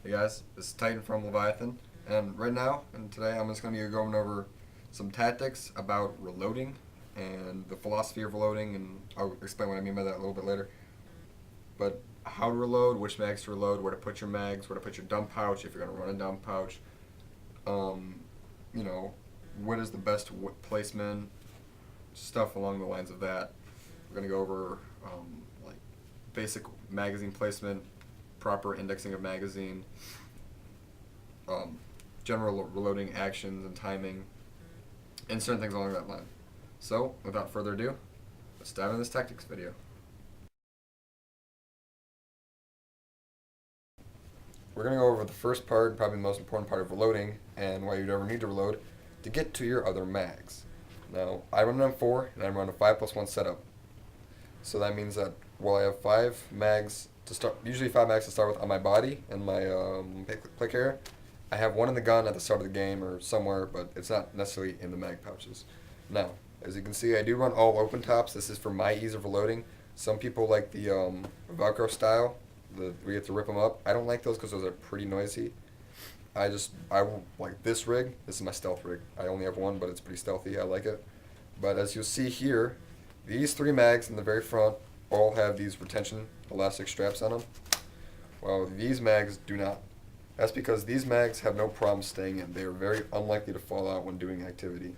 Hey guys, this is Titann from Leviathan, and right now and today I'm just going to be going over some tactics about reloading and the philosophy of reloading, and I'll explain what I mean by that a little bit later. But how to reload, which mags to reload, where to put your mags, where to put your dump pouch if you're going to run a dump pouch, um, you know, what is the best placement, stuff along the lines of that. We're going to go over like basic magazine placement, proper indexing of magazine, um, general reloading actions and timing, and certain things along that line. So, without further ado, let's dive into this tactics video. We're going to go over the first part, probably the most important part of reloading, and why you'd ever need to reload to get to your other mags. Now, I run an M4, and I run a 5+1 setup. So that means that while I have 5 mags to start, usually 5 mags to start with on my body and my click area, I have one in the gun at the start of the game or somewhere, but it's not necessarily in the mag pouches. Now, as you can see, I do run all open tops. This is for my ease of reloading. Some people like the Velcro style, we have to rip them up. I don't like those because those are pretty noisy. I like this rig. This is my stealth rig. I only have one, but it's pretty stealthy. I like it. But as you'll see here, these 3 mags in the very front all have these retention elastic straps on them. Well, these mags do not. That's because these mags have no problem staying in. They are very unlikely to fall out when doing activity.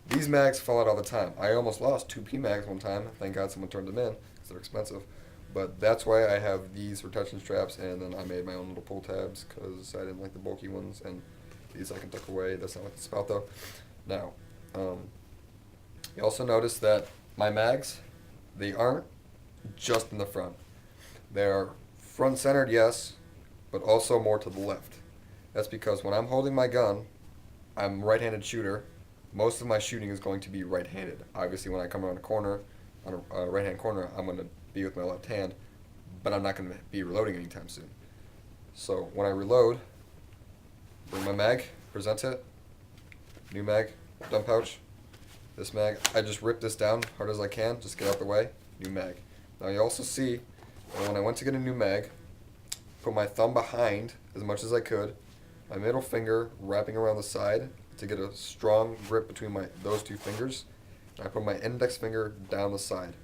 These mags fall out all the time. I almost lost 2 P mags one time. Thank God someone turned them in because they're expensive. But that's why I have these retention straps, and then I made my own little pull tabs because I didn't like the bulky ones, and these I can tuck away. That's not what it's about though. Now, you also notice that my mags, they aren't just in the front. They are front centered, yes, but also more to the left. That's because when I'm holding my gun, I'm a right-handed shooter. Most of my shooting is going to be right-handed. Obviously, when I come around a corner, on a right-hand corner, I'm going to be with my left hand, but I'm not going to be reloading anytime soon. So when I reload, bring my mag, present it, new mag, dump pouch, this mag, I just rip this down hard as I can, just get out the way, new mag. Now you also see that when I went to get a new mag, put my thumb behind as much as I could, my middle finger wrapping around the side to get a strong grip between those 2 fingers. I put my index finger down the side,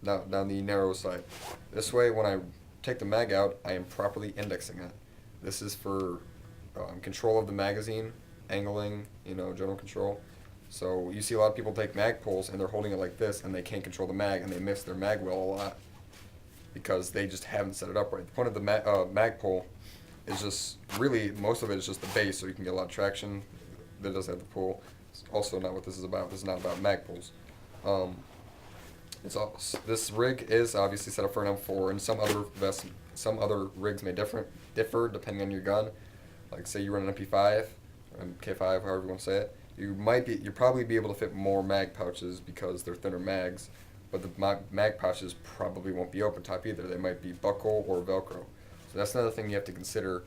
down the narrow side. This way, when I take the mag out, I am properly indexing it. This is for control of the magazine, angling, general control. So you see a lot of people take mag pulls and they're holding it like this and they can't control the mag and they miss their mag well a lot because they just haven't set it up right. The point of the mag pull is just really, most of it is just the base so you can get a lot of traction. That does have the pull. It's also not what this is about. This is not about mag pulls. This rig is obviously set up for an M4, and some other rigs may differ depending on your gun. Like say you run an MP5, or K5, however you want to say it. You'll probably be able to fit more mag pouches because they're thinner mags, but the mag pouches probably won't be open top either. They might be buckle or Velcro. So that's another thing you have to consider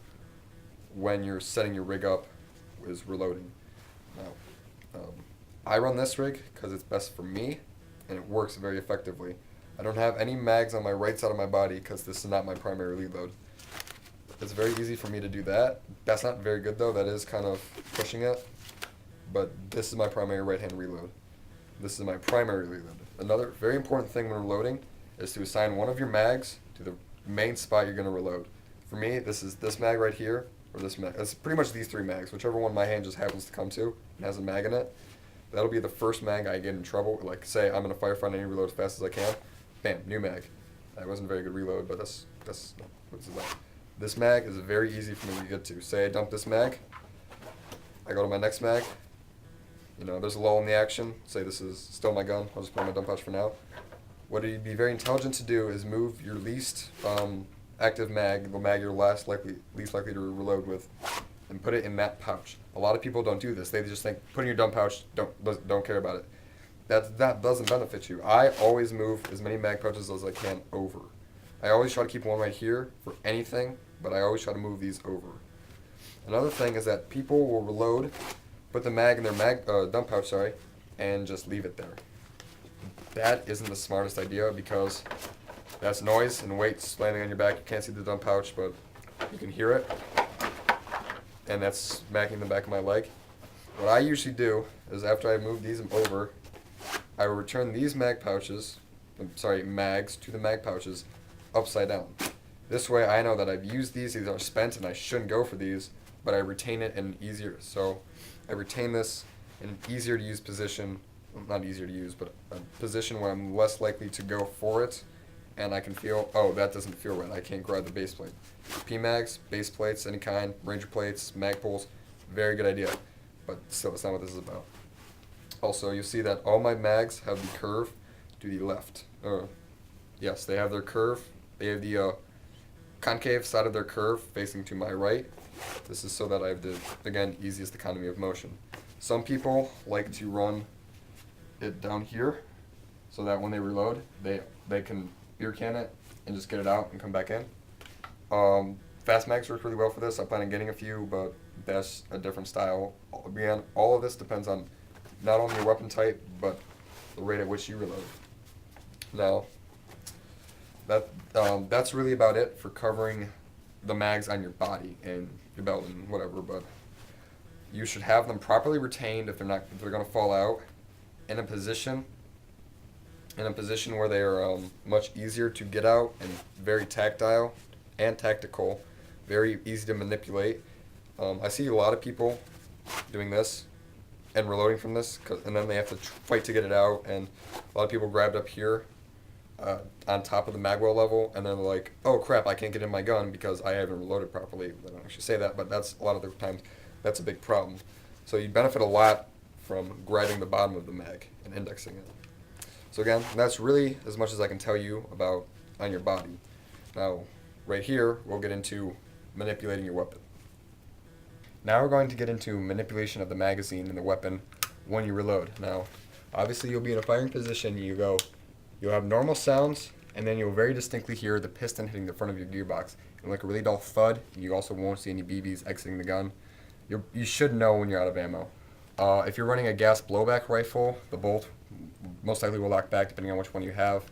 when you're setting your rig up, is reloading. Now, I run this rig because it's best for me, and it works very effectively. I don't have any mags on my right side of my body because this is not my primary reload. It's very easy for me to do that. That's not very good though. That is kind of pushing it. But this is my primary right-hand reload. This is my primary reload. Another very important thing when reloading is to assign one of your mags to the main spot you're going to reload. For me, this is this mag right here, or this mag. It's pretty much these 3 mags, whichever one my hand just happens to come to and has a mag in it. That'll be the first mag I get in trouble. Like say I'm in a firefight and I need to reload as fast as I can. Bam, new mag. That wasn't a very good reload, but that's what it's about. This mag is very easy for me to get to. Say I dump this mag, I go to my next mag. There's a lull in the action. Say this is still my gun. I'll just put on my dump pouch for now. What you'd be very intelligent to do is move your least active mag, the mag you're least likely to reload with, and put it in that pouch. A lot of people don't do this. They just think put in your dump pouch, don't care about it. That doesn't benefit you. I always move as many mag pouches as I can over. I always try to keep one right here for anything, but I always try to move these over. Another thing is that people will reload, put the mag in their dump pouch, and just leave it there. That isn't the smartest idea because that's noise and weight landing on your back. You can't see the dump pouch, but you can hear it. and that's smacking the back of my leg. What I usually do is after I move these over, I will return these mags to the mag pouches upside down. This way I know that I've used these are spent and I shouldn't go for these, but I retain it in easier. So I retain this in an easier to use position, well, not easier to use, but a position where I'm less likely to go for it, and I can feel, oh, that doesn't feel right, I can't grab the base plate. P-mags, base plates, any kind, ranger plates, mag poles, very good idea, but still, it's not what this is about. Also, you'll see that all my mags have the curve to the left. Yes, they have their curve. They have the concave side of their curve facing to my right. This is so that I have the, again, easiest economy of motion. Some people like to run it down here so that when they reload, they can beer can it and just get it out and come back in. Fast mags work really well for this. I plan on getting a few, but that's a different style. Again, all of this depends on not only your weapon type, but the rate at which you reload. Now, that's really about it for covering the mags on your body and your belt and whatever, but you should have them properly retained if they're going to fall out in a position where they are much easier to get out and very tactile and tactical, very easy to manipulate. I see a lot of people doing this and reloading from this, and then they have to fight to get it out, and a lot of people grabbed up here on top of the magwell level, and then they're like, oh crap, I can't get in my gun because I haven't reloaded properly. They don't actually say that, but that's a lot of the times that's a big problem. So you benefit a lot from grabbing the bottom of the mag and indexing it. So again, that's really as much as I can tell you about on your body. Now, right here, we'll get into manipulating your weapon. Now we're going to get into manipulation of the magazine and the weapon when you reload. Now, obviously you'll be in a firing position, you'll have normal sounds, and then you'll very distinctly hear the piston hitting the front of your gearbox. And like a really dull thud, you also won't see any BBs exiting the gun. You should know when you're out of ammo. If you're running a gas blowback rifle, the bolt most likely will lock back depending on which one you have.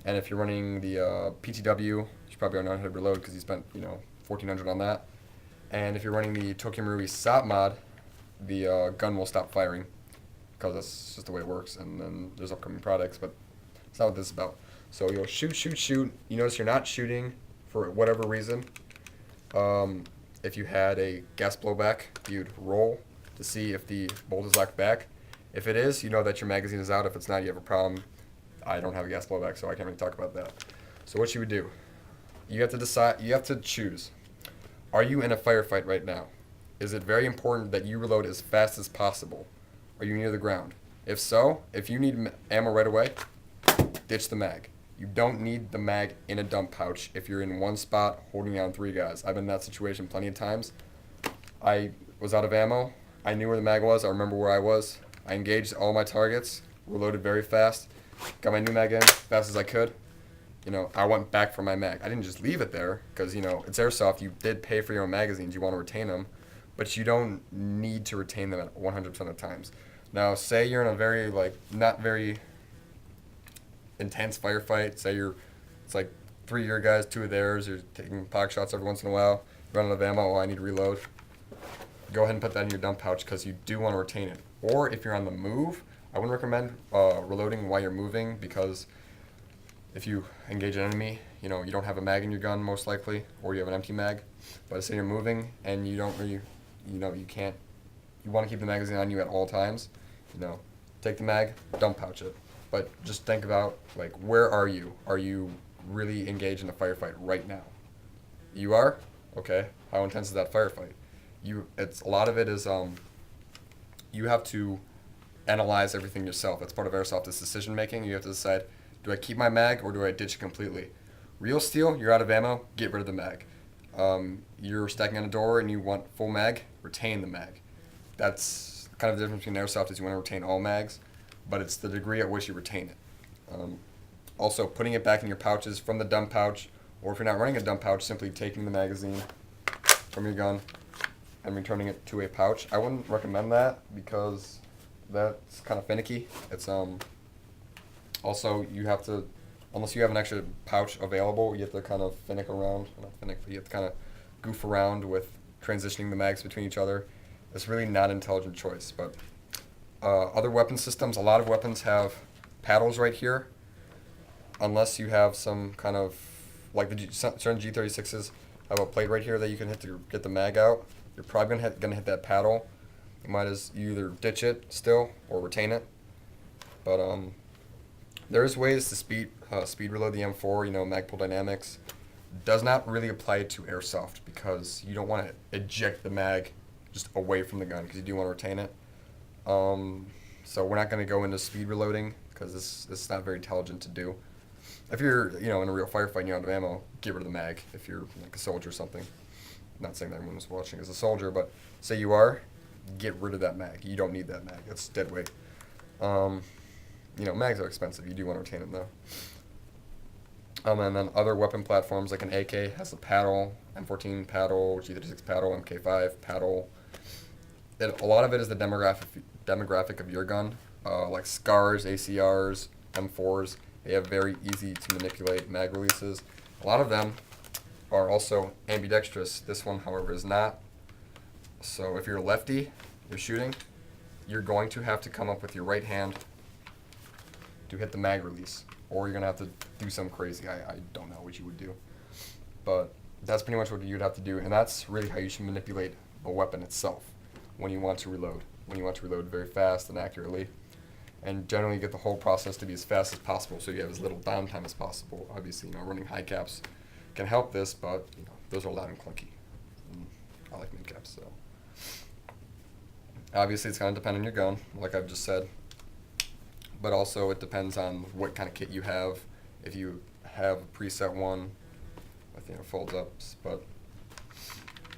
And if you're running the PTW, you should probably know how to reload because you spent $1,400 on that. And if you're running the Tokyo Marui SOP mod, the gun will stop firing because that's just the way it works. And then there's upcoming products, but it's not what this is about. So you'll shoot. You notice you're not shooting for whatever reason. If you had a gas blowback, you'd roll to see if the bolt is locked back. If it is, you know that your magazine is out. If it's not, you have a problem. I don't have a gas blowback, so I can't really talk about that. So what you would do, you have to decide, you have to choose. Are you in a firefight right now? Is it very important that you reload as fast as possible? Are you near the ground? If so, if you need ammo right away, ditch the mag. You don't need the mag in a dump pouch if you're in one spot holding down 3 guys. I've been in that situation plenty of times. I was out of ammo. I knew where the mag was. I remember where I was. I engaged all my targets, reloaded very fast, got my new mag in as fast as I could. I went back for my mag. I didn't just leave it there because, it's airsoft. You did pay for your own magazines. You want to retain them, but you don't need to retain them at 100% of the times. Now, say you're in a very, not very intense firefight. Say it's like 3 of your guys, 2 of theirs. You're taking pock shots every once in a while. Run out of ammo. Oh, I need to reload. Go ahead and put that in your dump pouch because you do want to retain it. Or if you're on the move, I wouldn't recommend reloading while you're moving because if you engage an enemy, you don't have a mag in your gun most likely, or you have an empty mag. But say you're moving and you don't really, you want to keep the magazine on you at all times, take the mag, dump pouch it. But just think about, where are you? Are you really engaged in a firefight right now? You are? Okay. How intense is that firefight? A lot of it is, you have to analyze everything yourself. That's part of airsoft, is decision making. You have to decide, do I keep my mag or do I ditch it completely? Real steel, you're out of ammo, get rid of the mag. You're stacking on a door and you want full mag, retain the mag. That's kind of the difference between airsoft, is you want to retain all mags, but it's the degree at which you retain it. Also, putting it back in your pouches from the dump pouch, or if you're not running a dump pouch, simply taking the magazine from your gun and returning it to a pouch. I wouldn't recommend that because that's kind of finicky. It's also, you have to, unless you have an extra pouch available, you have to kind of finick around, not finick, but you have to kind of goof around with transitioning the mags between each other. It's really not an intelligent choice. But other weapon systems, a lot of weapons have paddles right here, unless you have some kind of, like certain G36s have a plate right here that you can hit to get the mag out. You're probably gonna hit that paddle. You either ditch it still or retain it. But there's ways to speed reload the M4. You know, mag pull dynamics does not really apply to airsoft because you don't want to eject the mag just away from the gun because you do want to retain it. So we're not going to go into speed reloading because this is not very intelligent to do. If you're in a real firefight and you're out of ammo, get rid of the mag. If you're like a soldier or something, not saying that everyone who's watching is a soldier, but say you are, get rid of that mag. You don't need that mag. It's dead weight. Mags are expensive. You do want to retain them though. And then other weapon platforms like an AK has a paddle, M14 paddle, G36 paddle, MK5 paddle. A lot of it is the demographic of your gun. Like SCARs, ACRs, M4s, they have very easy to manipulate mag releases. A lot of them are also ambidextrous. This one, however, is not. So if you're a lefty, you're shooting, you're going to have to come up with your right hand to hit the mag release, or you're going to have to do something crazy. I don't know what you would do, but that's pretty much what you'd have to do, and that's really how you should manipulate a weapon itself when you want to reload. When you want to reload very fast and accurately, and generally get the whole process to be as fast as possible so you have as little downtime as possible. Obviously, running high caps can help this, but those are loud and clunky. I like mid caps, so. Obviously, it's going to depend on your gun, like I've just said. But also, it depends on what kind of kit you have. If you have a preset one with folds ups, but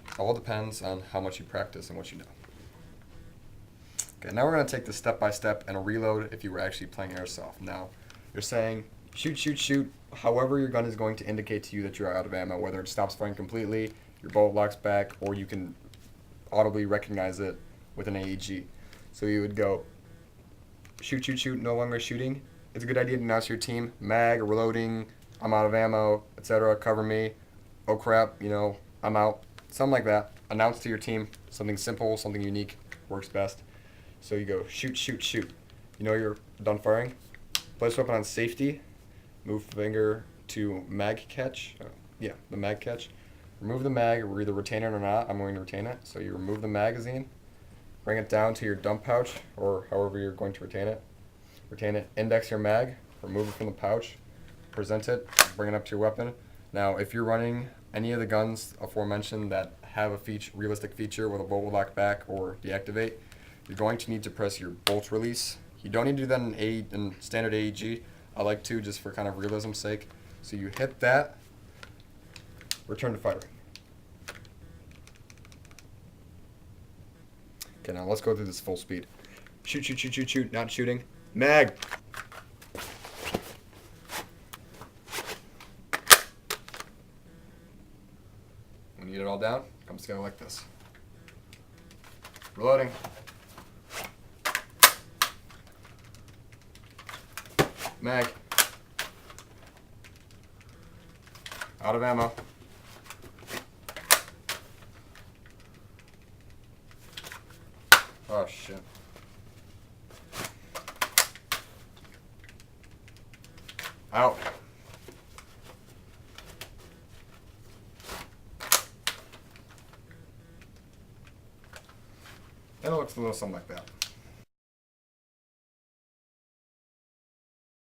it all depends on how much you practice and what you know. Okay, now we're going to take this step by step and a reload if you were actually playing airsoft. Now, you're saying shoot, shoot, shoot. However, your gun is going to indicate to you that you're out of ammo, whether it stops firing completely, your bullet locks back, or you can audibly recognize it with an AEG. So you would go shoot, shoot, shoot, no longer shooting. It's a good idea to announce to your team, mag, reloading, I'm out of ammo, etc., cover me, oh crap, I'm out. Something like that. Announce to your team something simple, something unique, works best. So you go shoot, shoot, shoot. You're done firing. Place weapon on safety. Move finger to mag catch. The mag catch. Remove the mag. We're either retain it or not. I'm going to retain it. So you remove the magazine. Bring it down to your dump pouch, or however you're going to retain it. Retain it. Index your mag. Remove it from the pouch. Present it. Bring it up to your weapon. Now, if you're running any of the guns aforementioned that have a realistic feature with a bolt will lock back or deactivate, you're going to need to press your bolt release. You don't need to do that in standard AEG. I like to, just for kind of realism's sake. So you hit that, return to firing. Okay, now let's go through this full speed. Shoot, shoot, shoot, shoot, shoot, not shooting. Mag! When you get it all down, it comes together like this. Reloading. Mag. Out of ammo. Oh shit. Out. And it looks a little something like that.